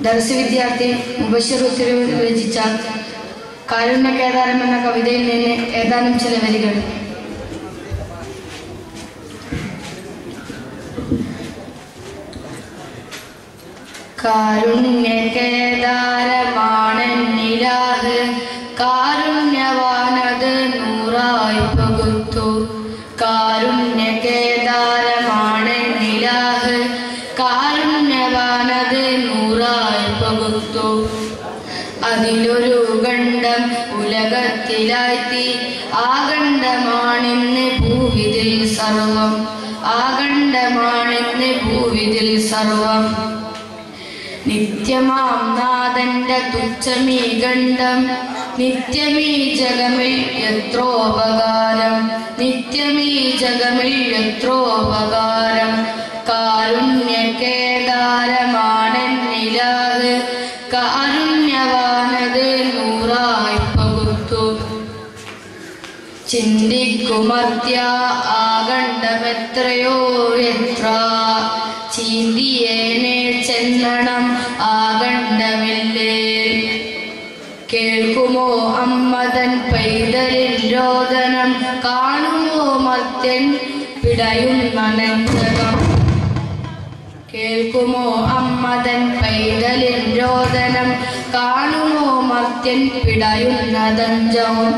ദർസ് വിദ്യാർത്ഥി മുബശ്ശിർ ഉത്തരവ് രചിച്ച കാരുണ്യകേദാരം എന്ന കവിതയിൽ നിന്ന് ഏതാനും ചില വരികൾ. കാരുണ്യകേദാരമാണെന്നിലാഹ് കാരുണ്യവാനത് നൂറായി പകുത്തു. കാരുണ്യകേദാരമാണെന്നിലാഹ് കാരുണ്യവാനത് നൂറായി പകുത്തു. അതിലൊരു ഗണ്ഡം ഉലകത്തിലായി ആ ഗണ്ഡമാണിന്ന് ഭൂവിതിൽ സർവം. ആ ഗണ്ഡമാണിന്ന് ഭൂവിതിൽ സർവം. നിത്യമാം നാഥന്റെ തുച്ഛമീ ഗണ്ഡം നിത്യമീ ജഗമിൽ എത്രോപകാരം. നിത്യമീ ജഗമിൽ എത്രോപകാരം. കാരുണ്യകേദാരമാണെന്നിലാഹ് കാരുണ്യവാനത് നൂറായി പകുത്തു. ചിന്തിക്കുമർത്യ ആ ഗണ്ഡമെത്രയോ എത്ര ചീന്തിയേനെ ചെന്നണം ആ ഗണ്ഡമില്ലേ. കേൾക്കുമോ അമ്മതൻ പൈതലിൻ രോദനം കാണുമോ മർത്യൻ പിടയുന്ന നെഞ്ചകം. കേൾക്കുമോ അമ്മതൻ പൈതലിൻ രോദനം കാണുമോ മർത്യൻ പിടയുന്ന ദഞ്ചവും.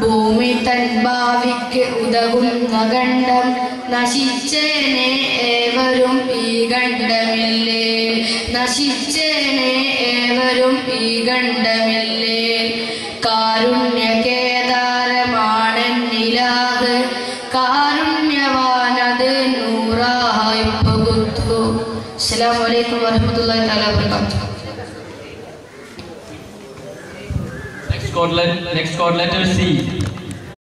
ഭൂമി തൻ ഭാവിക്ക് ഉതകുന്ന ഗണ്ഡം നശിച്ചേനെ ഏവരും ഈ ഗണ്ഡമില്ലേ. നശിച്ചേനെ ഏവരും ഈ ഗണ്ഡമില്ലേ. കാരുണ്യകേദാരമാണെന്നിലാഹ് കാരുണ്യവാനത് നൂറായി പകുത്തു. അസ്സലാമു അലൈക്കും വറഹ്മത്തുള്ളാഹി തആല വബറകാതുഹു. Next chord letter C.